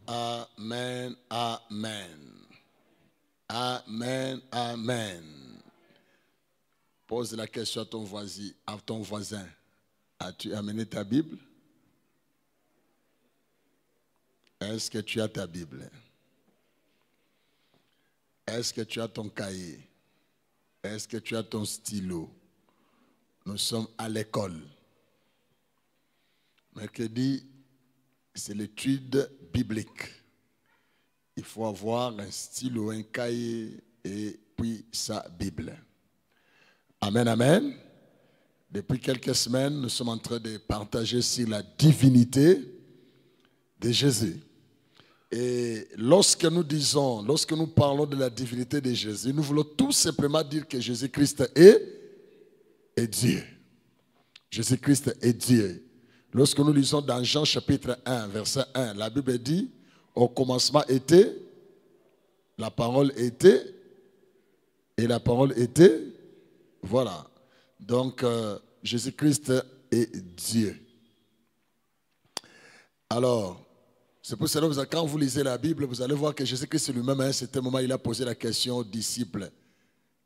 Amen, amen. Amen, amen. Pose la question à ton voisin. As-tu amené ta Bible? Est-ce que tu as ta Bible? Est-ce que tu as ton cahier? Est-ce que tu as ton stylo? Nous sommes à l'école. Mercredi, c'est l'étude biblique. Il faut avoir un stylo, un cahier et puis sa Bible. Amen, amen. Depuis quelques semaines, nous sommes en train de partager sur la divinité de Jésus. Et lorsque nous parlons de la divinité de Jésus, nous voulons tout simplement dire que Jésus-Christ est Dieu. Jésus-Christ est Dieu. Lorsque nous lisons dans Jean chapitre 1, verset 1, la Bible dit, au commencement était, la parole était, et la parole était, voilà. Donc, Jésus-Christ est Dieu. Alors, c'est pour cela que quand vous lisez la Bible, vous allez voir que Jésus-Christ lui-même, à un certain moment, il a posé la question aux disciples.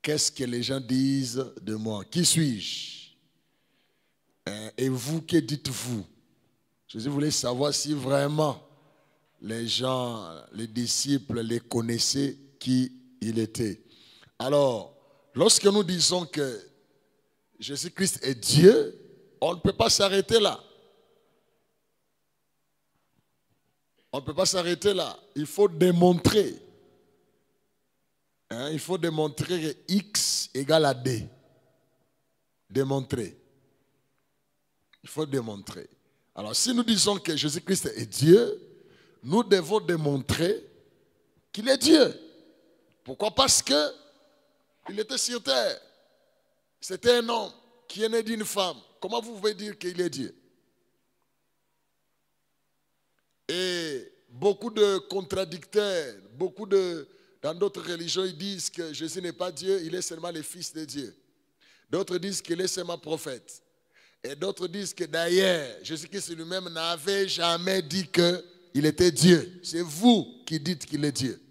Qu'est-ce que les gens disent de moi? Qui suis-je? Et vous, que dites-vous? Jésus voulait savoir si vraiment les gens, les disciples, les connaissaient qui il était. Alors, lorsque nous disons que Jésus-Christ est Dieu, on ne peut pas s'arrêter là. On ne peut pas s'arrêter là. Il faut démontrer. Il faut démontrer que X égale à D. Démontrer. Il faut démontrer. Alors, si nous disons que Jésus-Christ est Dieu, nous devons démontrer qu'il est Dieu. Pourquoi? Parce qu'il était sur terre. C'était un homme qui est né d'une femme. Comment vous pouvez dire qu'il est Dieu? Et beaucoup de contradicteurs, dans d'autres religions, ils disent que Jésus n'est pas Dieu, il est seulement le Fils de Dieu. D'autres disent qu'il est seulement prophète. Et d'autres disent que d'ailleurs, Jésus-Christ lui-même n'avait jamais dit qu'il était Dieu. C'est vous qui dites qu'il est Dieu.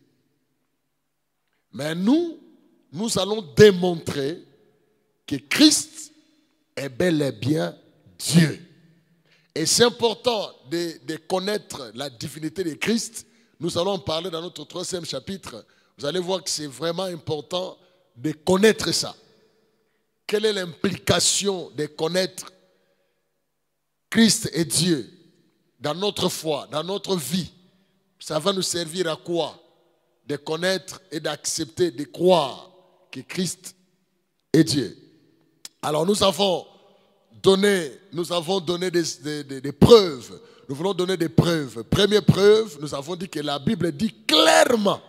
Mais nous allons démontrer que Christ est bel et bien Dieu. Et c'est important de connaître la divinité de Christ. Nous allons en parler dans notre 3e chapitre. Vous allez voir que c'est vraiment important de connaître ça. Quelle est l'implication de connaître Christ est Dieu dans notre foi, dans notre vie? Ça va nous servir à quoi? De connaître et d'accepter, de croire que Christ est Dieu. Alors nous avons donné des preuves. Nous voulons donner des preuves. Première preuve, nous avons dit que la Bible dit clairement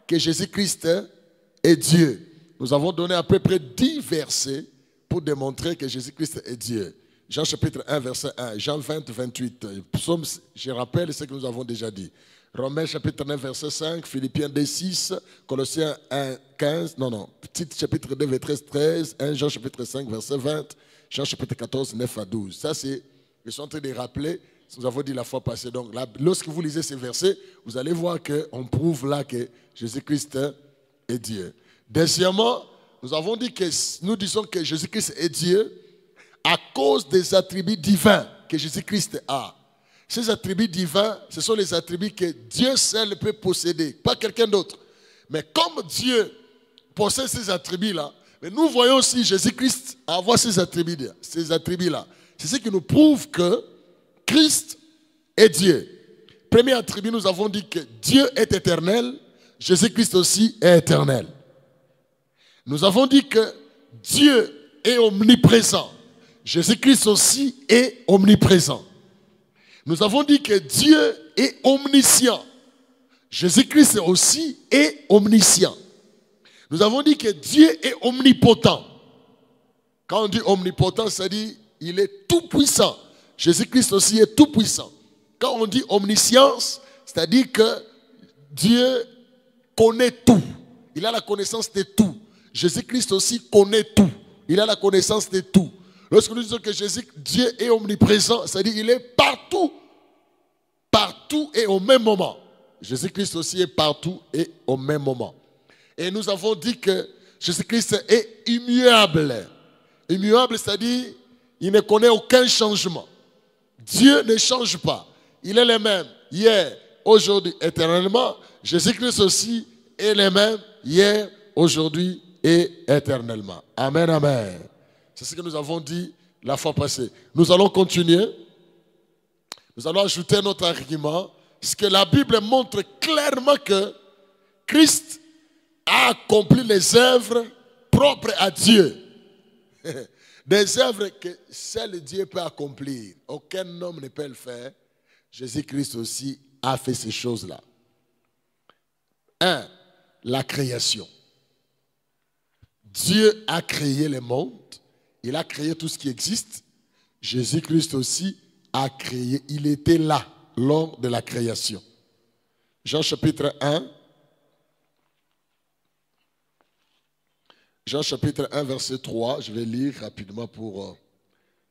que Jésus-Christ est Dieu. Nous avons donné à peu près 10 versets pour démontrer que Jésus-Christ est Dieu. Jean chapitre 1, verset 1, Jean 20, 28. Psaume, je rappelle ce que nous avons déjà dit. Romains chapitre 9, verset 5, Philippiens 2, 6, Colossiens 1, 15, petit chapitre 2, verset 13, 1 Jean chapitre 5, verset 20, Jean chapitre 14, 9 à 12. Ça, je suis en train de rappeler ce que nous avons dit la fois passée. Donc, là, lorsque vous lisez ces versets, vous allez voir qu'on prouve là que Jésus-Christ est Dieu. Deuxièmement, nous disons que Jésus-Christ est Dieu à cause des attributs divins que Jésus-Christ a. Ces attributs divins, ce sont les attributs que Dieu seul peut posséder, pas quelqu'un d'autre. Mais comme Dieu possède ces attributs-là, mais nous voyons aussi Jésus-Christ avoir ces attributs-là. C'est ce qui nous prouve que Christ est Dieu. Premier attribut, nous avons dit que Dieu est éternel, Jésus-Christ aussi est éternel. Nous avons dit que Dieu est omniprésent, Jésus-Christ aussi est omniprésent. Nous avons dit que Dieu est omniscient, Jésus-Christ aussi est omniscient. Nous avons dit que Dieu est omnipotent. Quand on dit omnipotent, ça dit il est tout puissant. Jésus-Christ aussi est tout puissant. Quand on dit omniscience, c'est-à-dire que Dieu connaît tout. Il a la connaissance de tout. Jésus-Christ aussi connaît tout. Il a la connaissance de tout. Lorsque nous disons que Dieu est omniprésent, c'est-à-dire qu'il est partout. Partout et au même moment. Jésus-Christ aussi est partout et au même moment. Et nous avons dit que Jésus-Christ est immuable. Immuable, c'est-à-dire il ne connaît aucun changement. Dieu ne change pas. Il est le même hier, aujourd'hui, éternellement. Jésus-Christ aussi est le même hier, aujourd'hui et éternellement. Amen, amen. C'est ce que nous avons dit la fois passée. Nous allons continuer. Nous allons ajouter notre argument. Parce que la Bible montre clairement que Christ a accompli les œuvres propres à Dieu. Des œuvres que seul Dieu peut accomplir. Aucun homme ne peut le faire. Jésus-Christ aussi a fait ces choses-là. 1. La création. Dieu a créé le monde. Il a créé tout ce qui existe. Jésus-Christ aussi a créé. Il était là lors de la création. Jean chapitre 1. Jean chapitre 1, verset 3, je vais lire rapidement pour...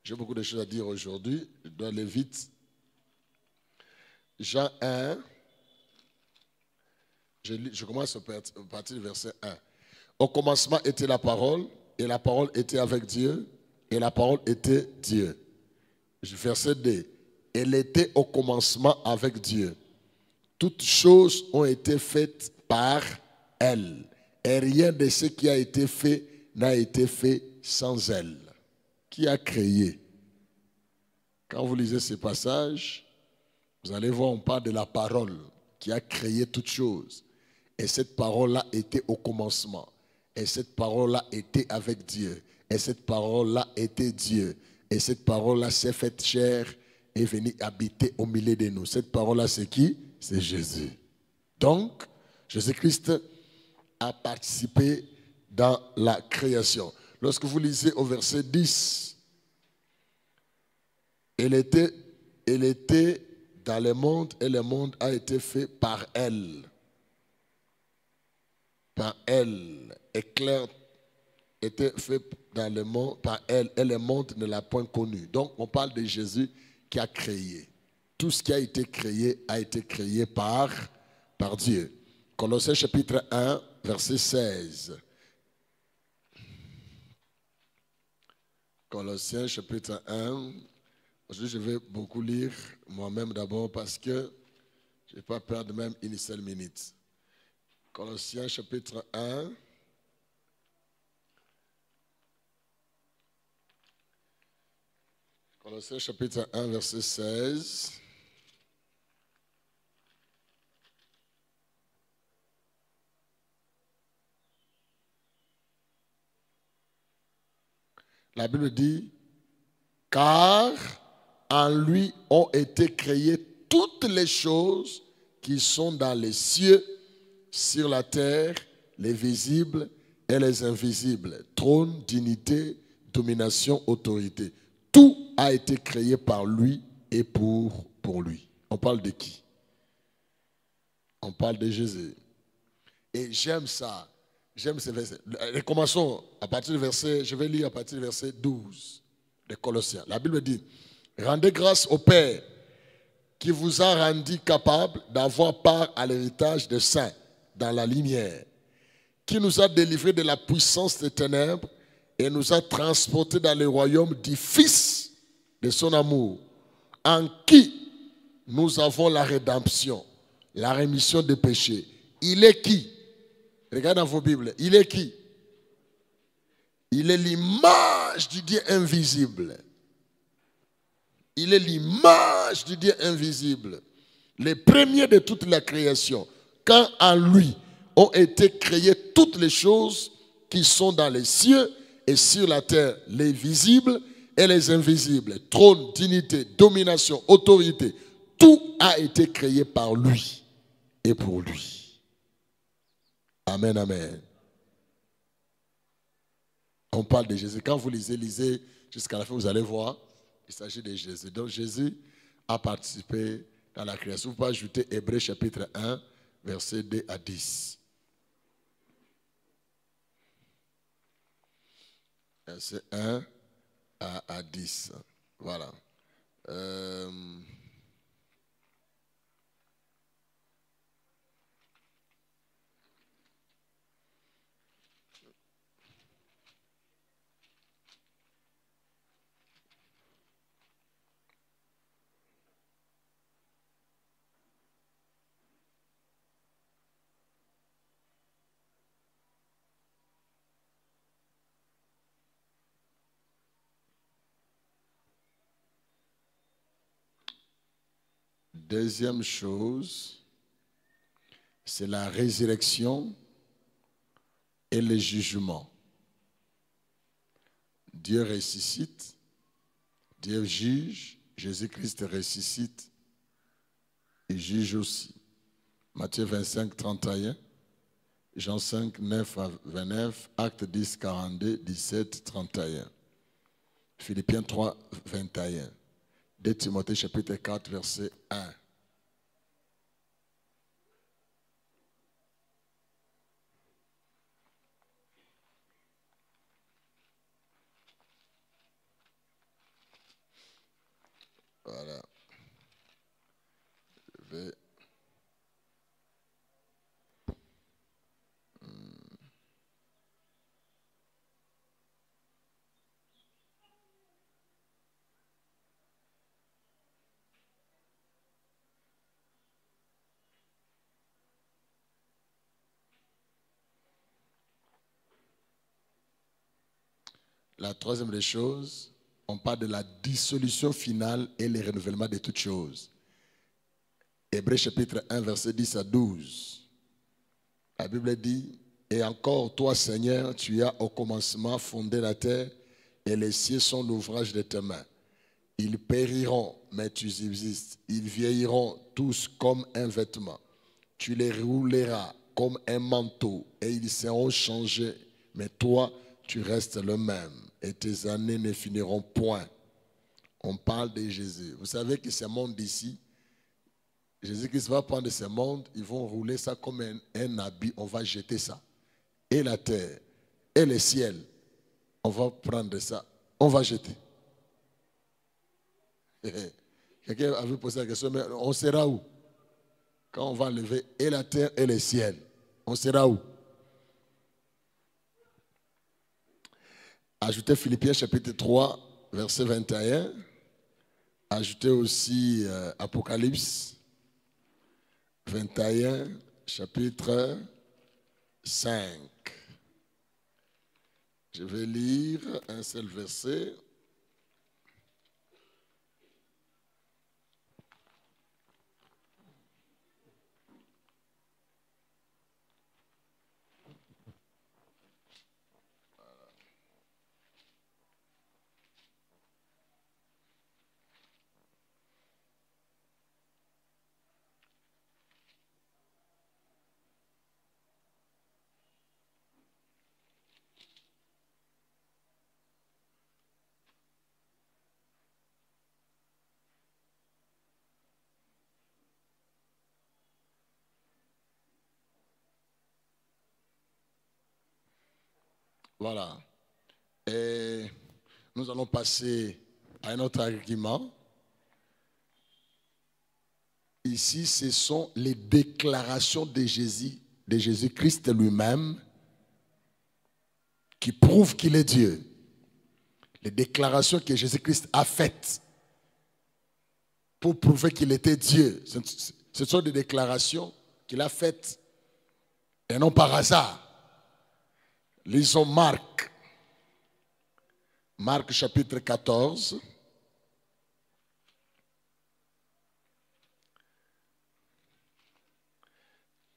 j'ai beaucoup de choses à dire aujourd'hui, je dois aller vite. Jean 1, je commence à partir du verset 1. Au commencement était la parole, et la parole était avec Dieu, et la parole était Dieu. Verset 2. Elle était au commencement avec Dieu. Toutes choses ont été faites par elle. Et rien de ce qui a été fait n'a été fait sans elle. Qui a créé? Quand vous lisez ces passages, vous allez voir, on parle de la parole qui a créé toutes choses. Et cette parole-là était au commencement. Et cette parole-là était avec Dieu. Et cette parole-là était Dieu. Et cette parole-là s'est faite chair et est venue habiter au milieu de nous. Cette parole-là, c'est qui? C'est Jésus. Donc, Jésus-Christ a participé dans la création. Lorsque vous lisez au verset 10, elle était dans le monde et le monde a été fait par elle. Par elle. Éclair était fait dans le monde par elle et le monde ne l'a point connu. Donc on parle de Jésus qui a créé. Tout ce qui a été créé par Dieu. Colossiens chapitre 1, verset 16. Colossiens chapitre 1. Aujourd'hui, je vais beaucoup lire moi-même d'abord parce que je ne vais pas perdre même une seule minute. Colossiens chapitre 1. Colossiens chapitre 1, verset 16. La Bible dit, car en lui ont été créées toutes les choses qui sont dans les cieux, sur la terre, les visibles et les invisibles. Trône, dignité, domination, autorité. Tout a été créé par lui et pour lui. On parle de qui? On parle de Jésus. Et j'aime ça. J'aime ces versets. Commençons à partir du verset, je vais lire à partir du verset 12 de Colossiens. La Bible dit, rendez grâce au Père qui vous a rendu capable d'avoir part à l'héritage des saints dans la lumière, qui nous a délivrés de la puissance des ténèbres et nous a transportés dans le royaume du Fils de son amour, en qui nous avons la rédemption, la rémission des péchés. Il est qui? Regardez dans vos Bibles. Il est qui? Il est l'image du Dieu invisible. Il est l'image du Dieu invisible. Le premier de toute la création. Quand en lui ont été créées toutes les choses qui sont dans les cieux et sur la terre, les visibles et les invisibles. Trône, dignité, domination, autorité. Tout a été créé par lui et pour lui. Amen, amen. On parle de Jésus. Quand vous lisez jusqu'à la fin, vous allez voir, il s'agit de Jésus. Donc Jésus a participé dans la création. Vous pouvez ajouter Hébreux chapitre 1, versets 2 à 10. Verset 1 à 10. Voilà. Deuxième chose, c'est la résurrection et le jugement. Dieu ressuscite, Dieu juge, Jésus-Christ ressuscite et juge aussi. Matthieu 25, 31, Jean 5, 9 à 29, Actes 10, 42, 17, 31. Philippiens 3, 21. 2 Timothée chapitre 4, verset 1. Voilà. Je vais... La troisième des choses, on parle de la dissolution finale et le renouvellement de toutes choses. Hébreux chapitre 1, verset 10 à 12. La Bible dit, « Et encore, toi, Seigneur, tu as au commencement fondé la terre, et les cieux sont l'ouvrage de tes mains. Ils périront, mais tu subsistes. Ils vieilliront tous comme un vêtement. Tu les rouleras comme un manteau, et ils seront changés. Mais toi, tu restes le même, et tes années ne finiront point. » On parle de Jésus. Vous savez que ce monde ici, Jésus-Christ va prendre ce monde, ils vont rouler ça comme un habit, on va jeter ça. Et la terre, et le ciel, on va prendre ça, on va jeter. Quelqu'un avait posé la question, mais on sera où? Quand on va lever et la terre et le ciel, on sera où? Ajoutez Philippiens chapitre 3, verset 21. Ajoutez aussi Apocalypse 21, chapitre 5. Je vais lire un seul verset. Voilà. Et nous allons passer à un autre argument. Ici, ce sont les déclarations de Jésus-Christ lui-même, qui prouvent qu'il est Dieu. Les déclarations que Jésus-Christ a faites pour prouver qu'il était Dieu. Ce sont des déclarations qu'il a faites et non par hasard. Lisons Marc. Marc chapitre 14.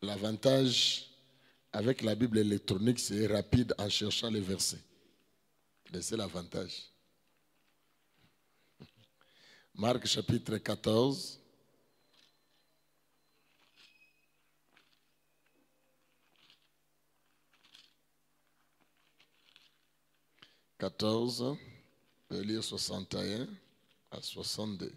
L'avantage avec la Bible électronique, c'est rapide en cherchant les versets. C'est l'avantage. Marc chapitre 14. Je vais lire 61 à 62.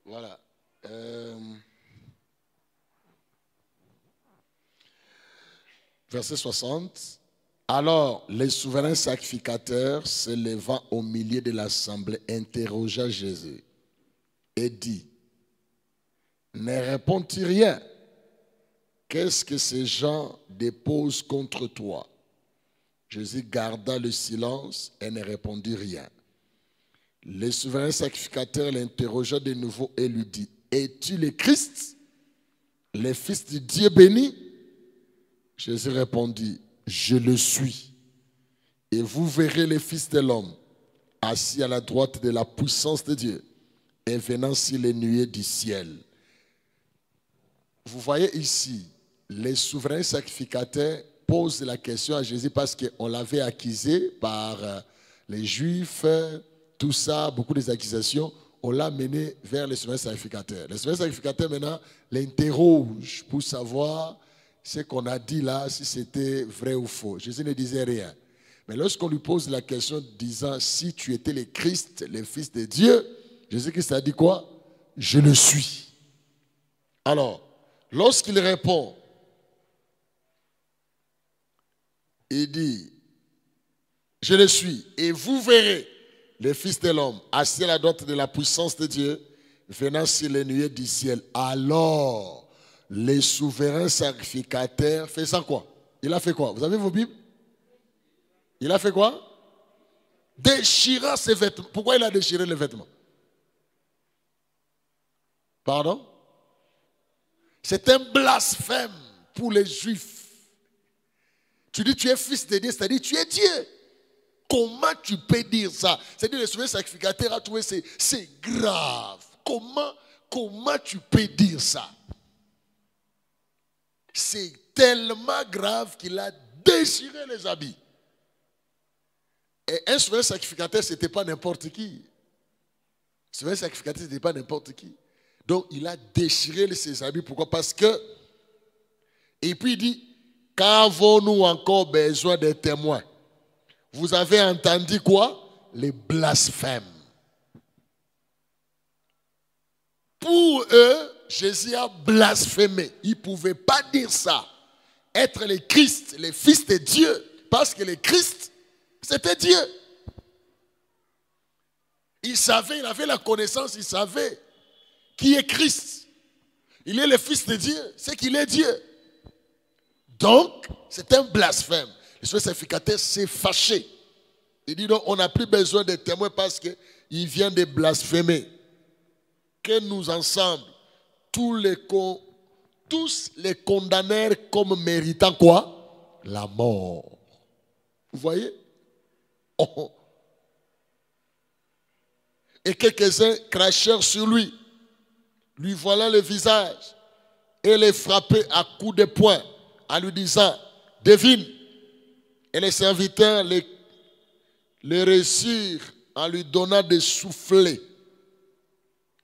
Voilà. Verset 60. Alors, les souverains sacrificateurs, se levant au milieu de l'assemblée, interrogea Jésus et dit, ne réponds-tu rien? Qu'est-ce que ces gens déposent contre toi? Jésus garda le silence et ne répondit rien. Les souverains sacrificateurs l'interrogea de nouveau et lui dit, es-tu le Christ, le Fils du Dieu béni? Jésus répondit, je le suis. Et vous verrez le Fils de l'homme assis à la droite de la puissance de Dieu et venant sur les nuées du ciel. Vous voyez ici, les souverains sacrificateurs posent la question à Jésus parce qu'on l'avait accusé par les Juifs, tout ça, beaucoup des accusations. On l'a mené vers les souverains sacrificateurs. Les souverains sacrificateurs maintenant l'interrogent pour savoir ce qu'on a dit là, si c'était vrai ou faux. Jésus ne disait rien. Mais lorsqu'on lui pose la question disant, si tu étais le Christ, le Fils de Dieu, Jésus-Christ a dit quoi? Je le suis. Alors, lorsqu'il répond, il dit, je le suis, et vous verrez le Fils de l'homme assis à la droite de la puissance de Dieu, venant sur les nuées du ciel. Alors, les souverains sacrificateurs faisant quoi? Il a fait quoi? Vous avez vos Bibles? Il a fait quoi? Déchirant ses vêtements. Pourquoi il a déchiré les vêtements? Pardon? C'est un blasphème pour les Juifs. Tu dis tu es fils de Dieu, c'est-à-dire tu es Dieu. Comment tu peux dire ça? C'est-à-dire le souverain sacrificateur a trouvé c'est grave. Comment tu peux dire ça? C'est tellement grave qu'il a déchiré les habits. Et un souverain sacrificateur, ce n'était pas n'importe qui. Un souverain sacrificateur, ce n'était pas n'importe qui. Donc, il a déchiré ses habits. Pourquoi? Parce que, et puis il dit, qu'avons-nous encore besoin de témoins? Vous avez entendu quoi? Les blasphèmes. Pour eux, Jésus a blasphémé. Il ne pouvait pas dire ça. Être le Christ, le Fils de Dieu. Parce que le Christ, c'était Dieu. Il savait, il avait la connaissance, il savait qui est Christ. Il est le Fils de Dieu, c'est qu'il est Dieu. Donc, c'est un blasphème. Le souverain sacrificateur s'est fâché. Il dit donc, on n'a plus besoin de témoins parce qu'il vient de blasphémer. Que nous ensemble, tous les condamnèrent comme méritant quoi? La mort. Vous voyez? Oh. Et quelques-uns crachèrent sur lui, lui voilant le visage et les frappaient à coups de poing en lui disant, devine. Et les serviteurs les reçurent en lui donnant des soufflets.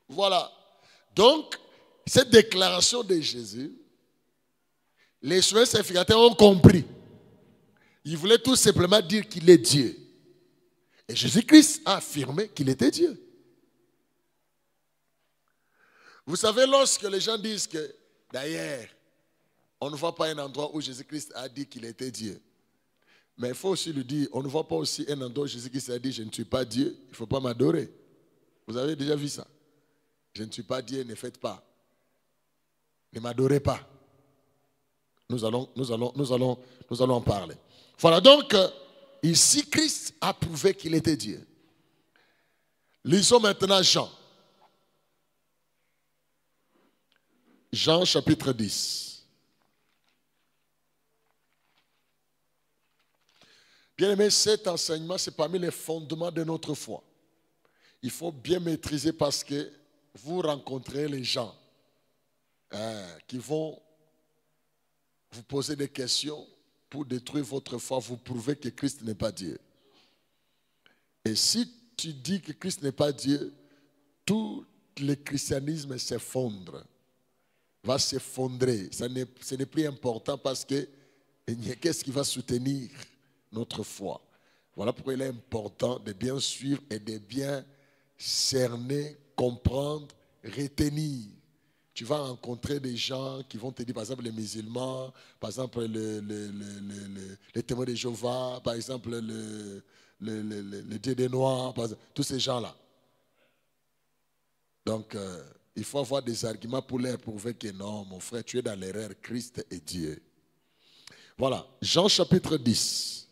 Voilà. Donc, cette déclaration de Jésus, les souverains sacrificateurs ont compris. Ils voulaient tout simplement dire qu'il est Dieu. Et Jésus-Christ a affirmé qu'il était Dieu. Vous savez, lorsque les gens disent que, d'ailleurs, on ne voit pas un endroit où Jésus-Christ a dit qu'il était Dieu. Mais il faut aussi lui dire, on ne voit pas aussi un endroit où Jésus-Christ a dit, je ne suis pas Dieu, il ne faut pas m'adorer. Vous avez déjà vu ça? Je ne suis pas Dieu, ne faites pas. Ne m'adorez pas. Nous allons en parler. Voilà, donc, ici, Christ a prouvé qu'il était Dieu. Lisons maintenant Jean. Jean chapitre 10. Bien aimé, cet enseignement, c'est parmi les fondements de notre foi. Il faut bien maîtriser parce que vous rencontrez les gens qui vont vous poser des questions pour détruire votre foi, vous prouver que Christ n'est pas Dieu. Et si tu dis que Christ n'est pas Dieu, tout le christianisme s'effondre, va s'effondrer. Ce n'est plus important parce que qu'est-ce qui va soutenir notre foi? Voilà pourquoi il est important de bien suivre et de bien cerner, comprendre, retenir. Tu vas rencontrer des gens qui vont te dire, par exemple, les musulmans, par exemple, les témoins de Jéhovah, par exemple, le Dieu des Noirs, par exemple, tous ces gens-là. Donc, il faut avoir des arguments pour leur prouver que non, mon frère, tu es dans l'erreur, Christ est Dieu. Voilà, Jean chapitre 10.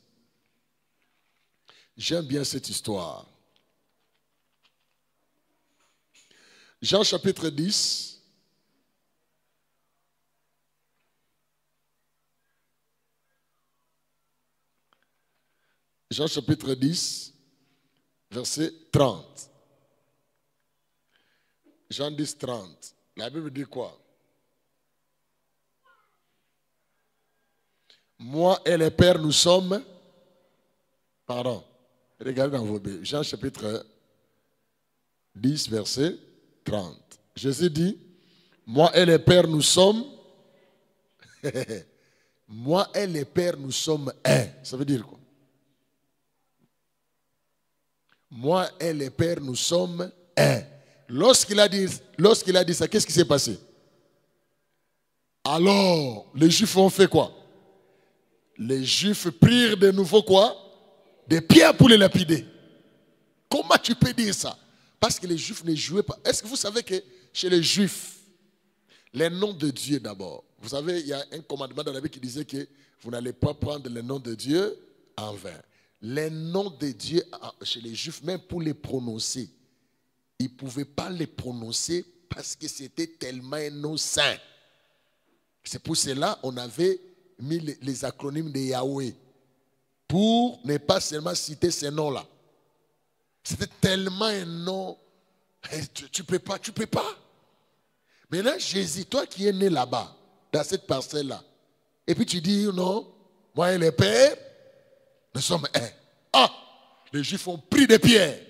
J'aime bien cette histoire. Jean chapitre 10. Jean chapitre 10, verset 30. Jean 10, 30. La Bible dit quoi? Moi et le Père, nous sommes... Pardon. Regardez dans vos Bibles. Jean chapitre 10, verset 30. Jésus dit, moi et le Père, nous sommes... Moi et le Père, nous sommes un. Ça veut dire quoi? Moi et le Père, nous sommes un. Lorsqu'il a dit ça, qu'est-ce qui s'est passé? Alors, les Juifs ont fait quoi? Les Juifs prirent de nouveau quoi? Des pierres pour les lapider. Comment tu peux dire ça? Parce que les Juifs ne jouaient pas. Est-ce que vous savez que chez les Juifs, les noms de Dieu d'abord, vous savez, il y a un commandement dans la Bible qui disait que vous n'allez pas prendre le nom de Dieu en vain. Les noms de Dieu chez les Juifs, même pour les prononcer, ils ne pouvaient pas les prononcer parce que c'était tellement un nom saint. C'est pour cela qu'on avait mis les acronymes de Yahweh pour ne pas seulement citer ces noms-là. C'était tellement un nom, tu peux pas. Maintenant, Jésus, toi qui es né là-bas, dans cette parcelle-là, et puis tu dis non, moi et le Père, nous sommes un. Ah, les Juifs ont pris des pierres.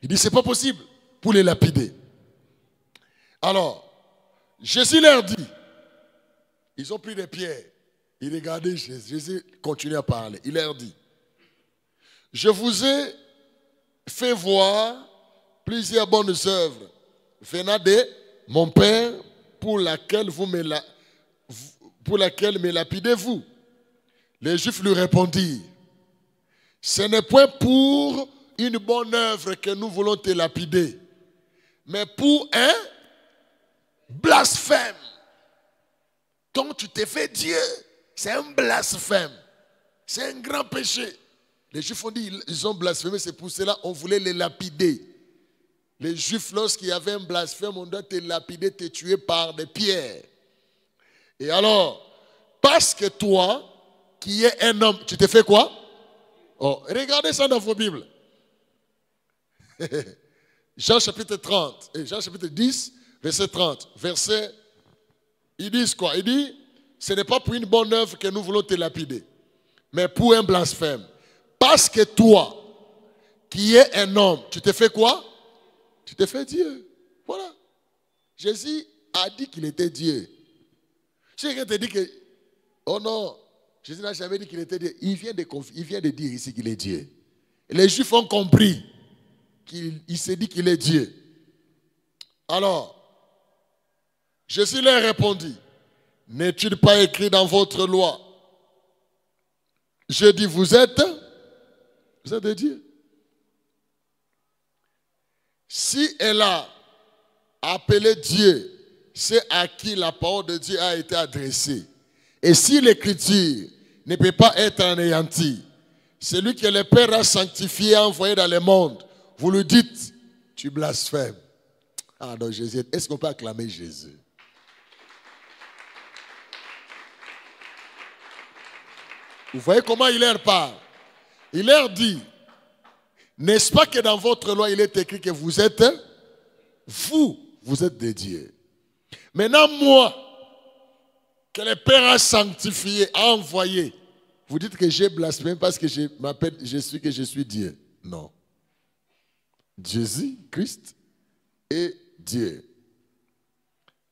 Il dit c'est pas possible pour les lapider. Alors, Jésus leur dit, ils ont pris des pierres. Ils regardaient Jésus. Jésus continue à parler. Il leur dit, je vous ai fait voir plusieurs bonnes œuvres venant de mon Père pour laquelle me lapidez-vous. Les Juifs lui répondirent, ce n'est point pour une bonne œuvre que nous voulons te lapider, mais pour un blasphème. Donc tu t'es fait Dieu, c'est un blasphème. C'est un grand péché. Les Juifs ont dit, ils ont blasphémé, c'est pour cela qu'on voulait les lapider. Les Juifs, lorsqu'il y avait un blasphème, on doit te lapider, te tuer par des pierres. Et alors, parce que toi, qui es un homme, tu t'es fait quoi? Oh, regardez ça dans vos Bibles. Jean chapitre 30, et Jean chapitre 10, verset 30. Ils disent quoi? Ils disent, ce n'est pas pour une bonne œuvre que nous voulons te lapider, mais pour un blasphème. Parce que toi, qui es un homme, tu t'es fait quoi? Tu t'es fait Dieu. Voilà. Jésus a dit qu'il était Dieu. Si quelqu'un te dit que, oh non, Jésus n'a jamais dit qu'il était Dieu. Il vient de dire ici qu'il est Dieu. Et les Juifs ont compris qu'il s'est dit qu'il est Dieu. Alors, Jésus leur répondit, n'est-il pas écrit dans votre loi? Je dis, vous êtes des dieux. Si elle a appelé Dieu, c'est à qui la parole de Dieu a été adressée. Et si l'écriture ne peut pas être anéantie, celui que le Père a sanctifié et envoyé dans le monde, vous lui dites, tu blasphèmes. Ah non, Jésus, est-ce qu'on peut acclamer Jésus? Vous voyez comment il leur parle? Il leur dit, n'est-ce pas que dans votre loi, il est écrit que vous êtes des dieux. Maintenant, moi, que le Père a sanctifié, a envoyé, vous dites que j'ai blasphémé parce que je suis Dieu. Non. Jésus, Christ, est Dieu.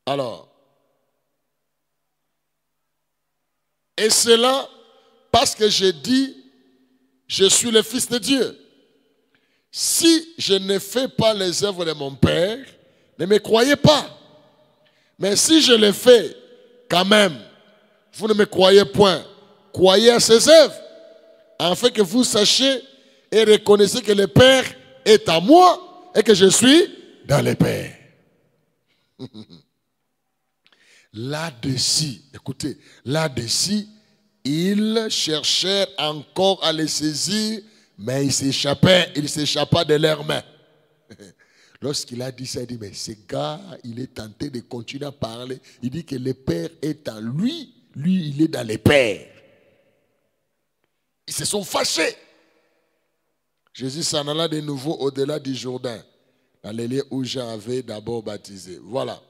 Alors, et cela parce que j'ai dit, je suis le Fils de Dieu. Si je ne fais pas les œuvres de mon Père, ne me croyez pas. Mais si je les fais, quand même, vous ne me croyez point. Croyez à ses œuvres, afin que vous sachiez et reconnaissiez que le Père est à moi et que je suis dans le Père. Là-dessus, écoutez, là-dessus, ils cherchèrent encore à les saisir, mais il s'échappa de leurs mains. Lorsqu'il a dit ça, il dit, mais ce gars, il est tenté de continuer à parler. Il dit que le Père est en lui, lui, il est dans le Père. Ils se sont fâchés. Jésus s'en alla de nouveau au-delà du Jourdain, dans les lieux où Jean avait d'abord baptisé. Voilà.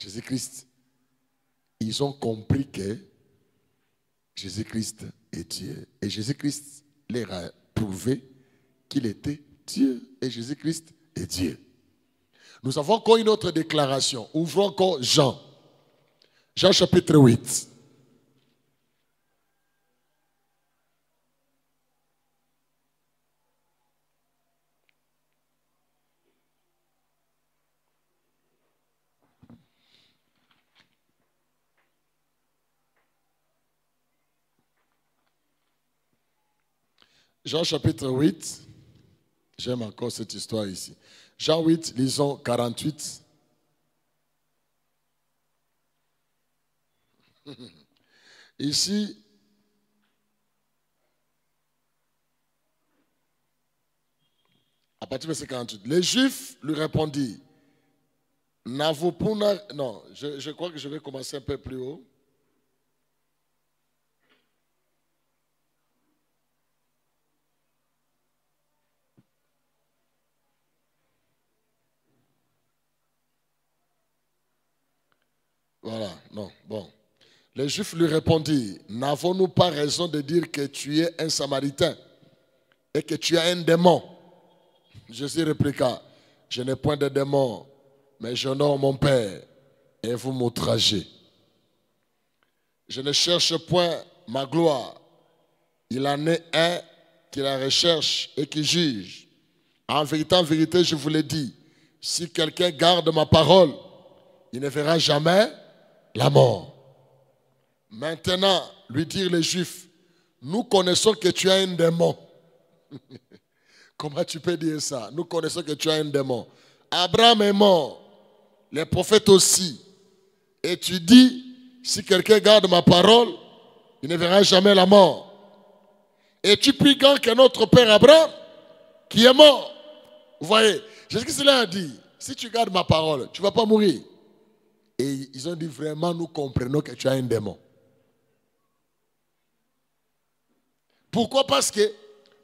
Jésus-Christ. Ils ont compris que Jésus-Christ est Dieu. Et Jésus-Christ leur a prouvé qu'il était Dieu. Et Jésus-Christ est Dieu. Nous avons encore une autre déclaration. Ouvrons encore Jean. Jean chapitre 8. Jean chapitre 8. J'aime encore cette histoire ici. Jean 8, lisons 48. Ici, à partir de verset 48, les Juifs lui répondirent, n'avons pas... Non, je crois que je vais commencer un peu plus haut. Voilà, non, bon. Les Juifs lui répondirent, n'avons-nous pas raison de dire que tu es un Samaritain et que tu as un démon? Jésus répliqua, je n'ai point de démon, mais j'honore mon Père et vous m'outragez. Je ne cherche point ma gloire. Il en est un qui la recherche et qui juge. En vérité, je vous l'ai dit, si quelqu'un garde ma parole, il ne verra jamais la mort. Maintenant, lui dirent les Juifs, nous connaissons que tu as un démon. Comment tu peux dire ça? Nous connaissons que tu as un démon. Abraham est mort, les prophètes aussi. Et tu dis, si quelqu'un garde ma parole, il ne verra jamais la mort. Es-tu plus grand que notre père Abraham, qui est mort? Vous voyez, Jésus-Christ a dit, si tu gardes ma parole, tu ne vas pas mourir. Et ils ont dit, vraiment, nous comprenons que tu as un démon. Pourquoi? Parce que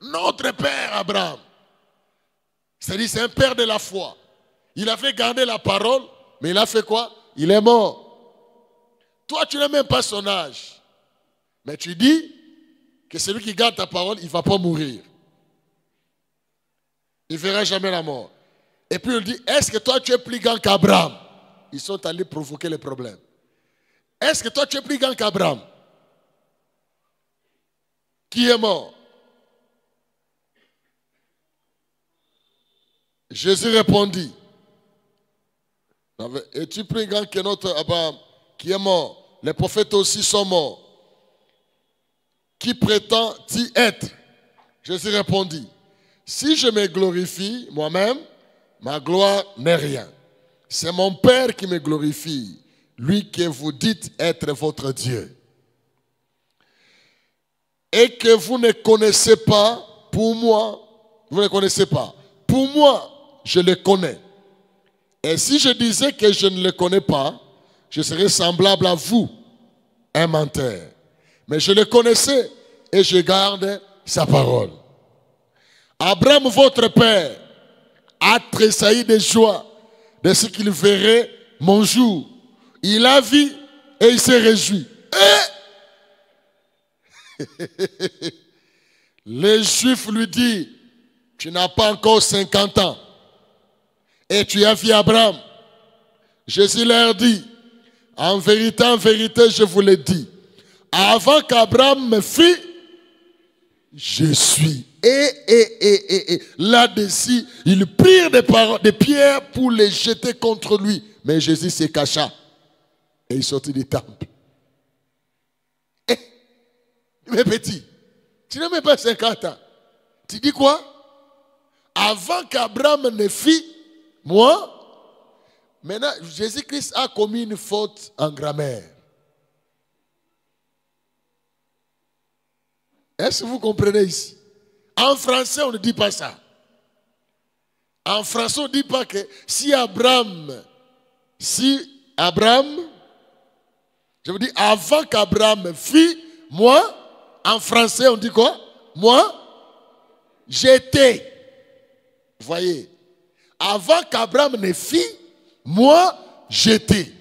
notre père Abraham, c'est-à-dire c'est un père de la foi. Il a fait garder la parole, mais il a fait quoi? Il est mort. Toi, tu n'as même pas son âge. Mais tu dis que celui qui garde ta parole, il ne va pas mourir. Il ne verra jamais la mort. Et puis il dit, est-ce que toi tu es plus grand qu'Abraham? Ils sont allés provoquer les problèmes. Est-ce que toi tu es plus grand qu'Abraham, qui est mort? Jésus répondit, es-tu plus grand que notre Abraham qui est mort? Les prophètes aussi sont morts. Qui prétend-il être? Jésus répondit, si je me glorifie moi-même, ma gloire n'est rien. C'est mon Père qui me glorifie, lui que vous dites être votre Dieu. Et que vous ne connaissez pas, pour moi, vous ne connaissez pas. Pour moi, je le connais. Et si je disais que je ne le connais pas, je serais semblable à vous, un menteur. Mais je le connaissais et je garde sa parole. Abraham, votre père, a tressailli de joie de ce qu'il verrait mon jour. Il a vu et il s'est réjoui. Les Juifs lui disent, tu n'as pas encore 50 ans et tu as vu Abraham. Jésus leur dit, en vérité, je vous le dis, avant qu'Abraham me fît, je suis. Et là-dessus, ils prirent des pierres pour les jeter contre lui. Mais Jésus se cacha et il sortit du temple. Mais petit, tu n'as même pas 50 ans. Tu dis quoi? Avant qu'Abraham ne fît, moi. Maintenant, Jésus-Christ a commis une faute en grammaire. Est-ce que vous comprenez ici? En français, on ne dit pas ça. En français, on ne dit pas que si Abraham, je vous dis, avant qu'Abraham fît, moi, en français, on dit quoi? Moi, j'étais. Vous voyez, avant qu'Abraham ne fît, moi, j'étais.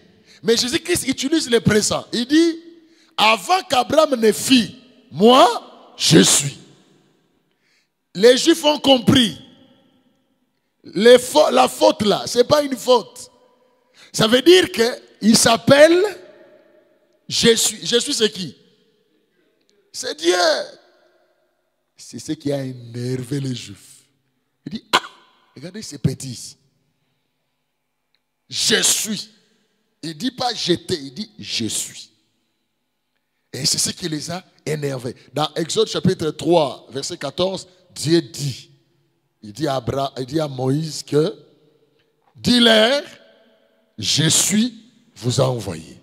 Mais Jésus-Christ utilise le présent. Il dit, avant qu'Abraham ne fît, moi, je suis. Les Juifs ont compris. La faute là, ce n'est pas une faute. Ça veut dire qu'il s'appelle je suis. Je suis c'est qui? C'est Dieu. C'est ce qui a énervé les Juifs. Il dit, ah, regardez ces petits. Je suis. Il ne dit pas j'étais, il dit je suis. Et c'est ce qui les a énervés. Dans Exode chapitre 3, verset 14, Dieu dit, il dit à Moïse que, dis-leur, je suis, vous a envoyé.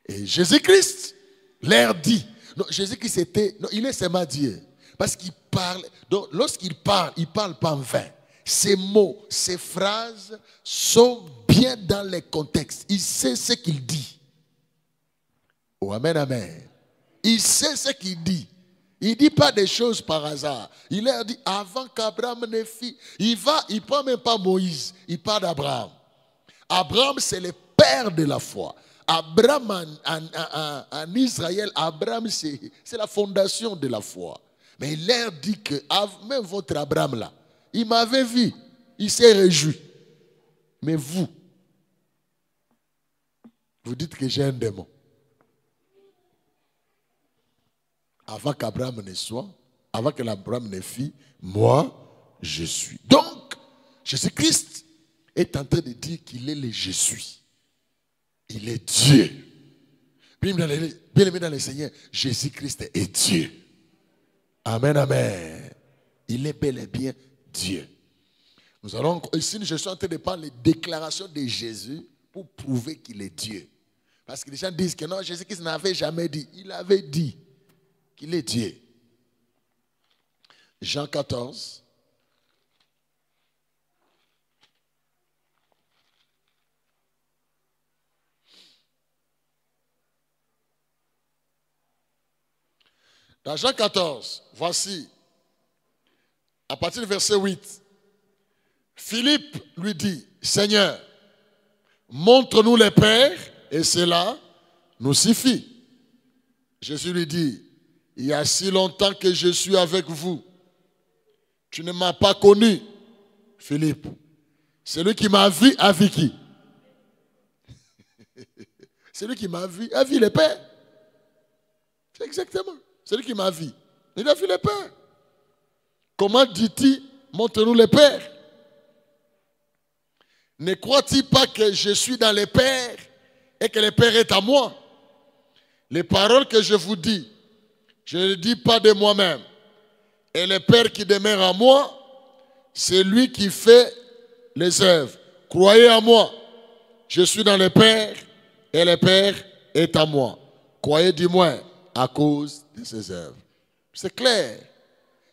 Et Jésus-Christ leur dit, non, Jésus-Christ il est seulement Dieu. Parce qu'il parle, donc lorsqu'il parle, il ne parle pas en vain. Ces mots, ces phrases sont bien dans les contextes. Il sait ce qu'il dit. Oh, amen, amen. Il sait ce qu'il dit. Il ne dit pas des choses par hasard. Il leur dit, avant qu'Abraham ne fît, il ne parle même pas Moïse, il parle d'Abraham. Abraham, c'est le père de la foi. Abraham en Israël, Abraham, c'est la fondation de la foi. Mais il leur dit que, même votre Abraham là, il m'avait vu, il s'est réjoui. Mais vous dites que j'ai un démon. Avant qu'Abraham ne soit, avant que l'Abraham ne fît, moi, je suis. Donc, Jésus-Christ est en train de dire qu'il est le je suis. Il est Dieu. Bien aimé dans le Seigneur, Jésus-Christ est Dieu. Amen, amen. Il est bel et bien Dieu. Nous allons, ici, je suis en train de parler de déclaration de Jésus pour prouver qu'il est Dieu. Parce que les gens disent que non, Jésus-Christ n'avait jamais dit. Il avait dit qu'il est Dieu. Jean 14. Dans Jean 14, voici, à partir du verset 8, Philippe lui dit, Seigneur, montre-nous les pères, et cela nous suffit. Jésus lui dit, il y a si longtemps que je suis avec vous. Tu ne m'as pas connu, Philippe. Celui qui m'a vu a vu qui? Celui qui m'a vu a vu les pères. C'est exactement. Celui qui m'a vu, il a vu les pères. Comment dit-il, montre-nous les pères? Ne crois-tu pas que je suis dans les pères et que le Père est à moi? Les paroles que je vous dis, je ne les dis pas de moi-même. Et le Père qui demeure en moi, c'est lui qui fait les œuvres. Croyez en moi. Je suis dans le Père et le Père est à moi. Croyez du moins à cause de ses œuvres. C'est clair.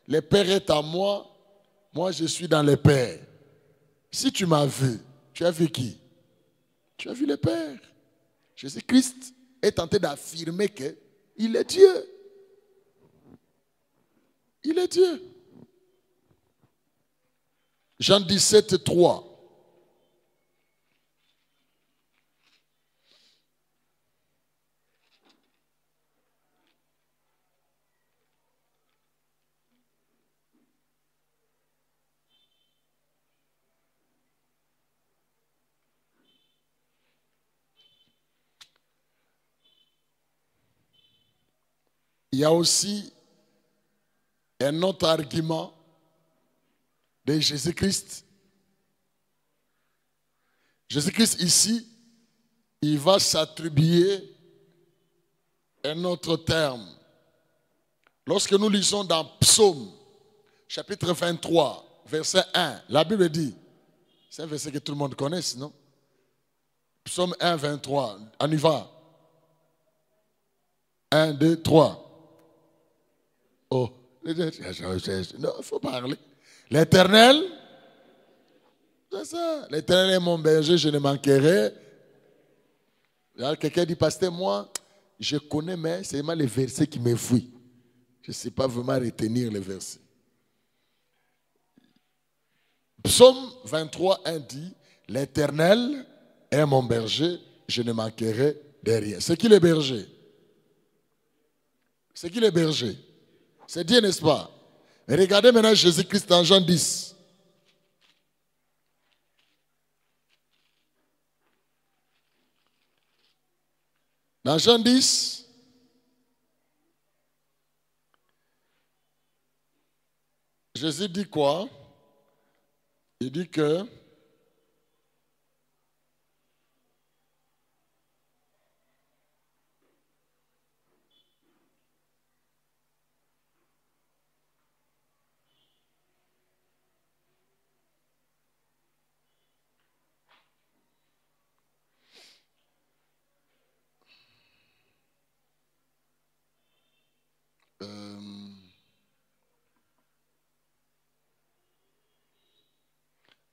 Le Père est à moi. Moi, je suis dans le Père. Si tu m'as vu, tu as vu qui? Tu as vu le Père. Jésus-Christ est tenté d'affirmer qu'il est Dieu. Il est Dieu. Jean 17, 3. Il y a aussi un autre argument de Jésus-Christ. Jésus-Christ ici, il va s'attribuer un autre terme. Lorsque nous lisons dans Psaume, chapitre 23, verset 1, la Bible dit, c'est un verset que tout le monde connaît, non? Psaume 1, 23, on y va. 1, 2, 3. Oh, non, il faut parler. L'Éternel, c'est ça. L'Éternel est mon berger, je ne manquerai. Quelqu'un dit, pasteur, moi, je connais, mais c'est vraiment les versets qui me fuient. Je ne sais pas vraiment retenir les versets. Psaume 23, 1 dit, l'Éternel est mon berger, je ne manquerai de rien. C'est qui le berger? C'est qui le berger? C'est Dieu, n'est-ce pas? Et regardez maintenant Jésus-Christ dans Jean 10. Dans Jean 10, Jésus dit quoi? Il dit que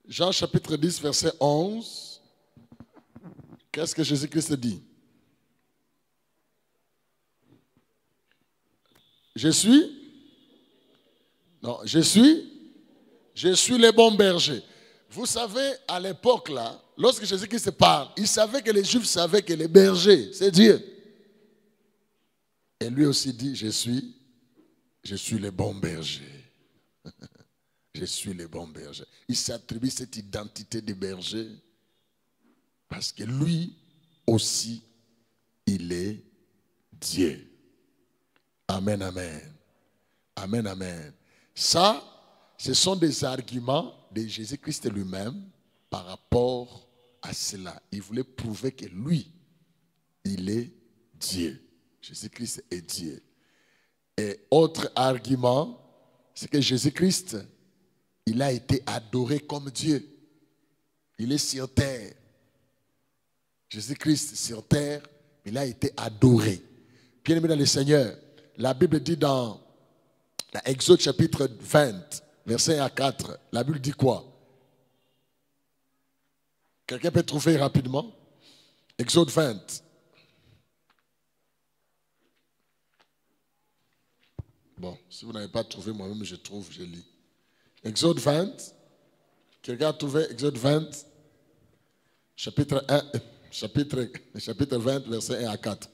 Jean chapitre 10, verset 11. Qu'est-ce que Jésus-Christ dit? Je suis? Non, je suis le bon berger. Vous savez, à l'époque là, lorsque Jésus-Christ parle, il savait que les Juifs savaient que le berger, c'est Dieu. Et lui aussi dit, je suis le bon berger. Je suis le bon berger. Il s'attribue cette identité de berger parce que lui aussi, il est Dieu. Amen, amen. Amen, amen. Ça, ce sont des arguments de Jésus-Christ lui-même par rapport à cela. Il voulait prouver que lui, il est Dieu. Jésus-Christ est Dieu. Et autre argument, c'est que Jésus-Christ, il a été adoré comme Dieu. Il est sur terre. Jésus-Christ sur terre, il a été adoré. Bien-aimé dans le Seigneur, la Bible dit dans Exode chapitre 20, verset 1 à 4, la Bible dit quoi? Quelqu'un peut trouver rapidement? Exode 20. Bon, si vous n'avez pas trouvé, moi-même je trouve, je lis. Exode 20. Quelqu'un a trouvé Exode 20, chapitre 20, verset 1 à 4.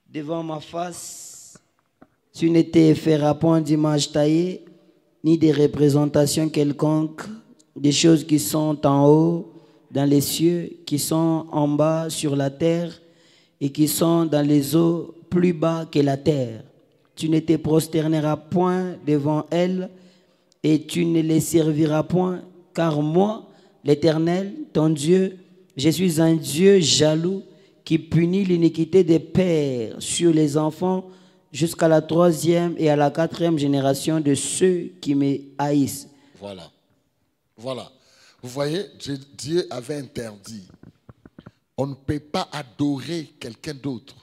Devant ma face, tu ne te feras point d'image taillée, ni de représentation quelconque, des choses qui sont en haut, dans les cieux, qui sont en bas sur la terre, et qui sont dans les eaux plus bas que la terre. Tu ne te prosterneras point devant elles, et tu ne les serviras point, car moi, l'Éternel, ton Dieu, je suis un Dieu jaloux, qui punit l'iniquité des pères sur les enfants jusqu'à la 3e et à la 4e génération de ceux qui me haïssent. Voilà. Voilà. Vous voyez, Dieu avait interdit. On ne peut pas adorer quelqu'un d'autre.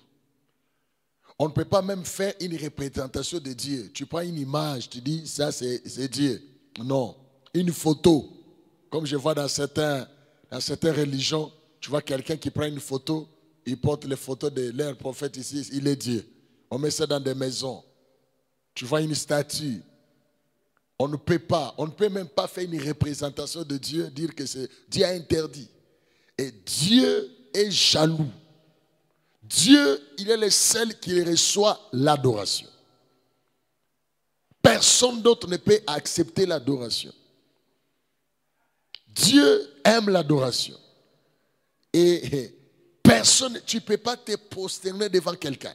On ne peut pas même faire une représentation de Dieu. Tu prends une image, tu dis, ça c'est Dieu. Non. Une photo. Comme je vois dans certaines religions, tu vois quelqu'un qui prend une photo, il porte les photos de leur prophète ici, il est Dieu. On met ça dans des maisons. Tu vois une statue. On ne peut même pas faire une représentation de Dieu, dire que c'est Dieu a interdit. Et Dieu est jaloux. Dieu, il est le seul qui reçoit l'adoration. Personne d'autre ne peut accepter l'adoration. Dieu aime l'adoration. Et personne, tu ne peux pas te prosterner devant quelqu'un.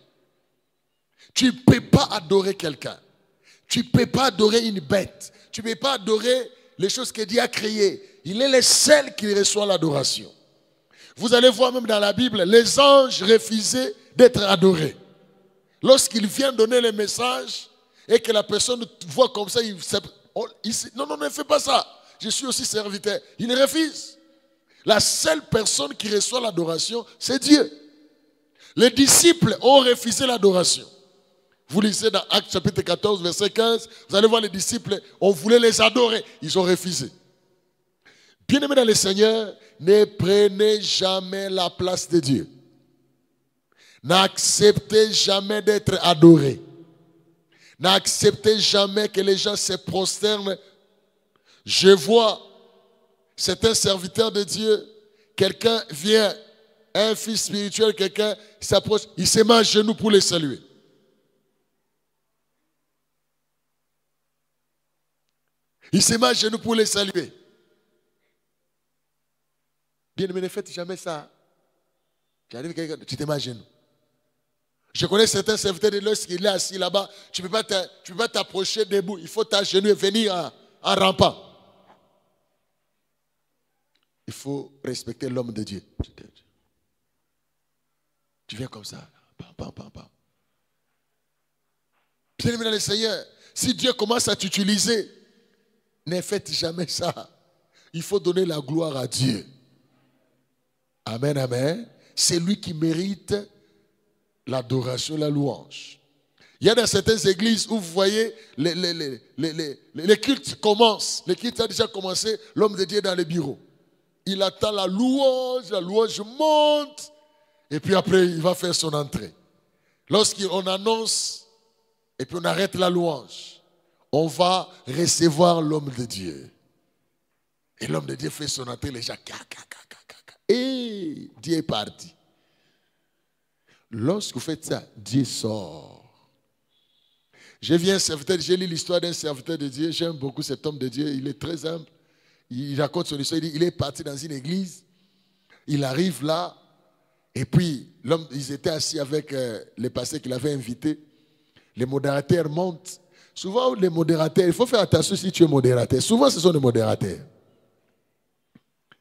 Tu ne peux pas adorer quelqu'un. Tu ne peux pas adorer une bête. Tu ne peux pas adorer les choses que Dieu a créées. Il est le seul qui reçoit l'adoration. Vous allez voir même dans la Bible, les anges refusaient d'être adorés. Lorsqu'ils viennent donner le message et que la personne voit comme ça, non, ne fais pas ça. Je suis aussi serviteur. Il refuse. La seule personne qui reçoit l'adoration, c'est Dieu. Les disciples ont refusé l'adoration. Vous lisez dans Actes chapitre 14, verset 15, vous allez voir les disciples, on voulait les adorer, ils ont refusé. Bien-aimés dans le Seigneur, ne prenez jamais la place de Dieu. N'acceptez jamais d'être adoré. N'acceptez jamais que les gens se prosternent. Je vois certains serviteurs de Dieu, quelqu'un vient, un fils spirituel, quelqu'un s'approche, il se met à genoux pour les saluer. Il se met à genoux pour les saluer. Bien, mais ne faites jamais ça. Tu arrives quelqu'un, tu te mets à genoux. Je connais certains serviteurs de lorsqu'il est assis là-bas, tu ne peux pas t'approcher debout. Il faut t'agenouiller et venir en rampant. Il faut respecter l'homme de Dieu. Tu viens comme ça. Bien-aimé dans le Seigneur, si Dieu commence à t'utiliser, ne faites jamais ça. Il faut donner la gloire à Dieu. Amen, amen. C'est lui qui mérite l'adoration, la louange. Il y a dans certaines églises où vous voyez les cultes commencent. Les cultes a déjà commencé, l'homme de Dieu est dans le bureau. Il attend la louange monte, et puis après il va faire son entrée. Lorsqu'on annonce, et puis on arrête la louange, on va recevoir l'homme de Dieu. Et l'homme de Dieu fait son entrée, les gens, et Dieu est parti. Lorsque vous faites ça, Dieu sort. J'ai lu l'histoire d'un serviteur de Dieu, j'aime beaucoup cet homme de Dieu, il est très humble. Il raconte son histoire, il dit, il est parti dans une église, il arrive là, et puis ils étaient assis avec les pasteurs qu'il avait invités. Les modérateurs montent. Souvent, les modérateurs, il faut faire attention si tu es modérateur. Souvent, ce sont des modérateurs.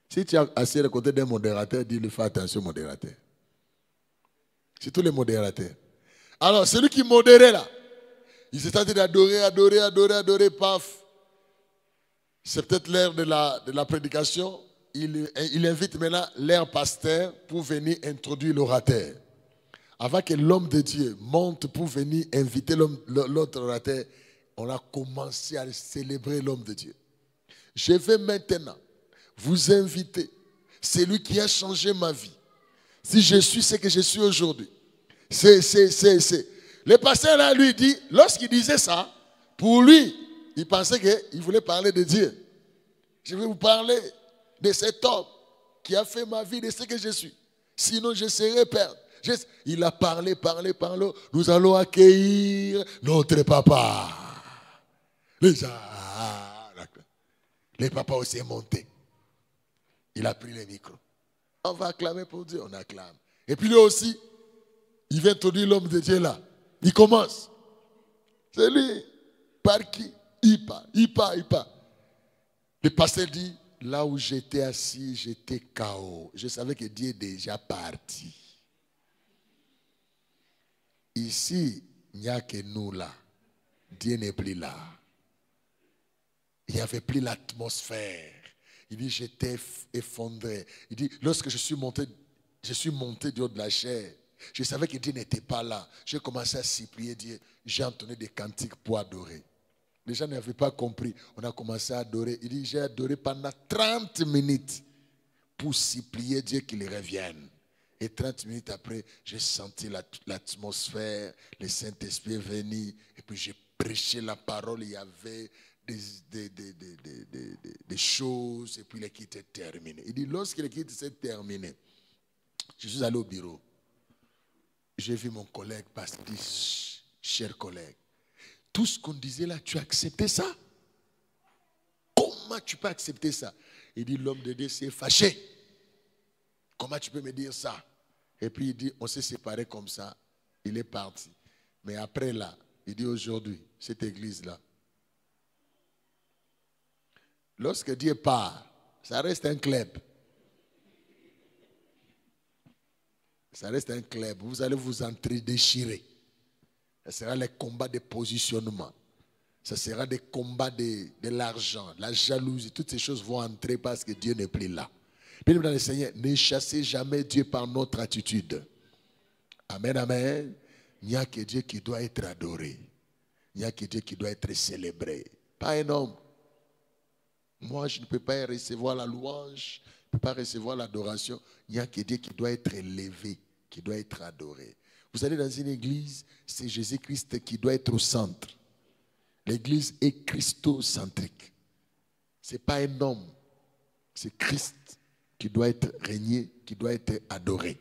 Si tu es assis à côté d'un modérateur, dis-lui, fais attention, modérateur. C'est tous les modérateurs. Alors, celui qui modérait là, il s'est tenté d'adorer, paf. C'est peut-être l'heure de la prédication. Il invite maintenant leur pasteur pour venir introduire l'orateur. Avant que l'homme de Dieu monte pour venir inviter l'autre orateur, on a commencé à célébrer l'homme de Dieu. Je vais maintenant vous inviter, celui qui a changé ma vie. Si je suis ce que je suis aujourd'hui, le pasteur là lui dit, lorsqu'il disait ça, pour lui, il pensait qu'il voulait parler de Dieu. Je vais vous parler de cet homme qui a fait ma vie de ce que je suis. Sinon, je serais perdu. Il a parlé. Nous allons accueillir notre papa. Les papas aussi est monté. Il a pris le micro. On va acclamer pour Dieu, on acclame. Et puis lui aussi, il vient introduire l'homme de Dieu là. Il commence. C'est lui. Par qui? Il part. Le pasteur dit, là où j'étais assis, j'étais KO. Je savais que Dieu est déjà parti. Ici, il n'y a que nous là. Dieu n'est plus là. Il n'y avait plus l'atmosphère. Il dit, j'étais effondré. Il dit, lorsque je suis monté du haut de la chair, je savais que Dieu n'était pas là. J'ai commencé à supplier Dieu. J'ai entonné des cantiques pour adorer. Les gens n'avaient pas compris. On a commencé à adorer. Il dit, j'ai adoré pendant 30 minutes pour supplier Dieu qu'il revienne. Et 30 minutes après, j'ai senti l'atmosphère, le Saint-Esprit est venu. Et puis j'ai prêché la parole. Il y avait des choses. Et puis le culte est terminé. Il dit, lorsque le culte s'est terminé, je suis allé au bureau. J'ai vu mon collègue passer, dit, cher collègue, tout ce qu'on disait là, tu as accepté ça? Comment tu peux accepter ça? Il dit, l'homme de Dieu s'est fâché. Comment tu peux me dire ça? Et puis il dit, on s'est séparés comme ça. Il est parti. Mais après là, il dit aujourd'hui, cette église-là, lorsque Dieu part, ça reste un club. Ça reste un club. Vous allez vous déchirer. Ça sera les combats de positionnement. Ça sera des combats de l'argent, la jalousie. Toutes ces choses vont entrer parce que Dieu n'est plus là. Bien dans le Seigneur, ne chassez jamais Dieu par notre attitude. Amen, amen. Il n'y a que Dieu qui doit être adoré. Il n'y a que Dieu qui doit être célébré. Pas un homme. Moi, je ne peux pas recevoir la louange, je ne peux pas recevoir l'adoration. Il n'y a que Dieu qui doit être élevé, qui doit être adoré. Vous allez dans une église, c'est Jésus-Christ qui doit être au centre. L'église est christocentrique. Ce n'est pas un homme, c'est Christ qui doit être régné, qui doit être adoré.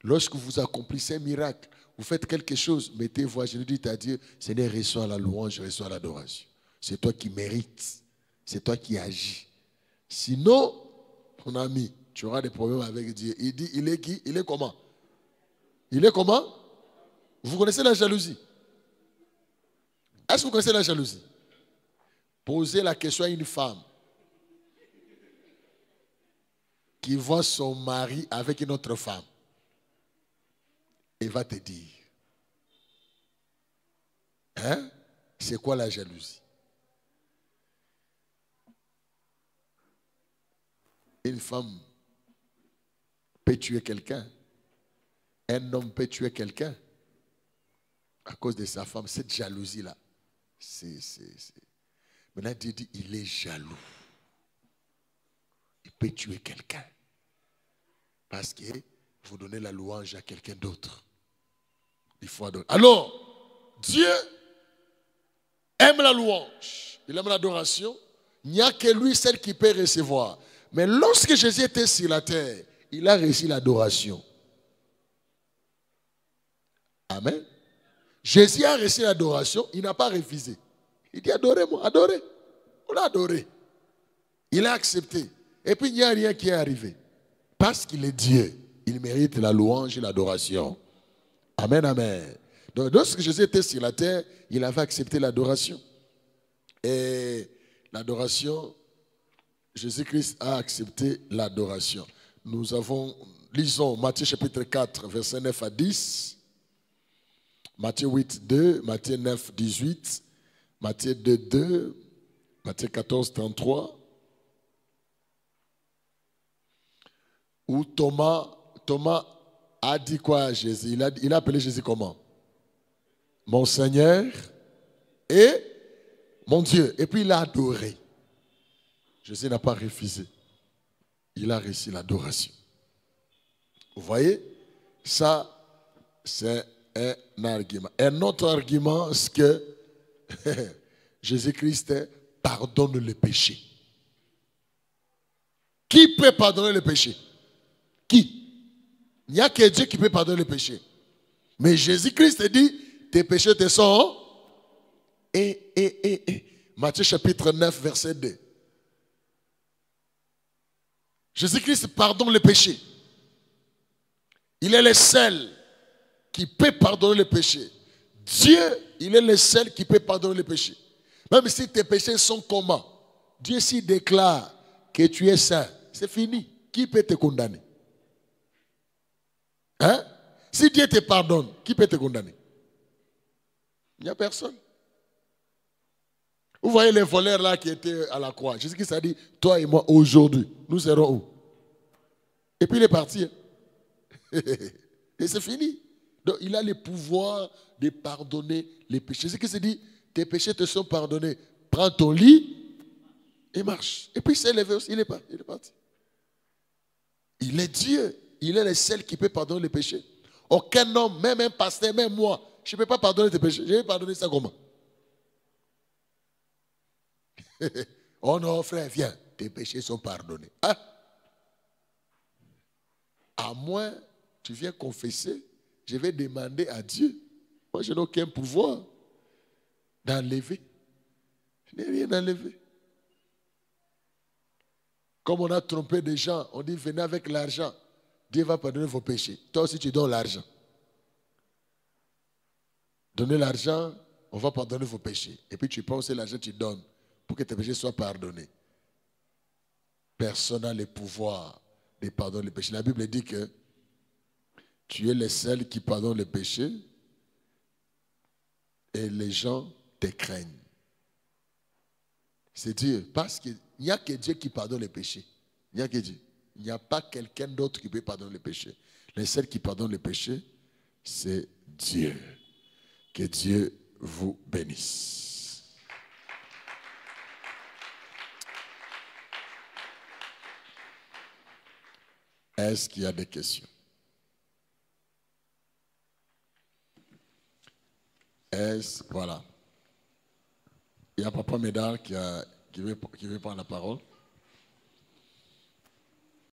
Lorsque vous accomplissez un miracle, vous faites quelque chose, mettez voix, je dis à Dieu, Seigneur, reçois la louange, reçois l'adoration. C'est toi qui mérites, c'est toi qui agis. Sinon, mon ami, tu auras des problèmes avec Dieu. Il dit, il est qui? Il est comment? Il est comment? Vous connaissez la jalousie? Est-ce que vous connaissez la jalousie? Posez la question à une femme qui voit son mari avec une autre femme. Elle va te dire, hein? C'est quoi la jalousie? Une femme peut tuer quelqu'un. Un homme peut tuer quelqu'un à cause de sa femme. Cette jalousie-là, Maintenant, Dieu dit, il est jaloux. Il peut tuer quelqu'un parce que vous donnez la louange à quelqu'un d'autre. Il faut adorer. Alors, Dieu aime la louange. Il aime l'adoration. Il n'y a que lui seul qui peut recevoir. Mais lorsque Jésus était sur la terre, il a reçu l'adoration. Amen. Jésus a reçu l'adoration, il n'a pas refusé. Il dit, adorez-moi, adorez. On l'a adoré. Il a accepté. Et puis il n'y a rien qui est arrivé. Parce qu'il est Dieu, il mérite la louange et l'adoration. Amen, amen. Donc lorsque Jésus était sur la terre, il avait accepté l'adoration. Et l'adoration, Jésus-Christ a accepté l'adoration. Lisons Matthieu chapitre 4, versets 9 à 10. Matthieu 8, 2, Matthieu 9, 18, Matthieu 2, 2, Matthieu 14, 33. Où Thomas a dit quoi à Jésus? Il a appelé Jésus comment? Mon Seigneur et mon Dieu. Et puis il a adoré. Jésus n'a pas refusé. Il a reçu l'adoration. Vous voyez? Ça, c'est un argument. Un autre argument, c'est que Jésus-Christ pardonne le péché. Qui peut pardonner le péché? Qui? Il n'y a que Dieu qui peut pardonner le péché. Mais Jésus-Christ dit, tes péchés te sont... Matthieu chapitre 9, verset 2. Jésus-Christ pardonne le péché. Il est le seul qui peut pardonner le péché. Dieu, il est le seul qui peut pardonner le péché. Même si tes péchés sont comment? Dieu s'y déclare que tu es saint. C'est fini. Qui peut te condamner? Hein? Si Dieu te pardonne, qui peut te condamner? Il n'y a personne. Vous voyez les voleurs là qui étaient à la croix. Jésus-Christ a dit, toi et moi aujourd'hui, nous serons où? Et puis il est parti. Et c'est fini. Donc il a le pouvoir de pardonner les péchés. Jésus-Christ dit, tes péchés te sont pardonnés. Prends ton lit et marche. Et puis il s'est levé aussi, il est parti. Il est Dieu. Il est le seul qui peut pardonner les péchés. Aucun homme, même un pasteur, même moi, je ne peux pas pardonner tes péchés. Je vais pardonner ça comment? Oh non, frère, viens, tes péchés sont pardonnés. Hein? À moins tu viens confesser, je vais demander à Dieu. Moi, je n'ai aucun pouvoir d'enlever. Je n'ai rien enlevé. Comme on a trompé des gens, on dit venez avec l'argent. Dieu va pardonner vos péchés. Toi aussi, tu donnes l'argent. Donnez l'argent, on va pardonner vos péchés. Et puis tu prends aussi l'argent, tu donnes pour que tes péchés soient pardonnés. Personne n'a le pouvoir de pardonner les péchés. La Bible dit que tu es le seul qui pardonne les péchés et les gens te craignent. C'est Dieu. Parce qu'il n'y a que Dieu qui pardonne les péchés. Il n'y a que Dieu. Il n'y a pas quelqu'un d'autre qui peut pardonner les péchés. Le seul qui pardonne les péchés, c'est Dieu. Que Dieu vous bénisse. Est-ce qu'il y a des questions? Voilà. Il y a Papa Médard qui veut prendre la parole.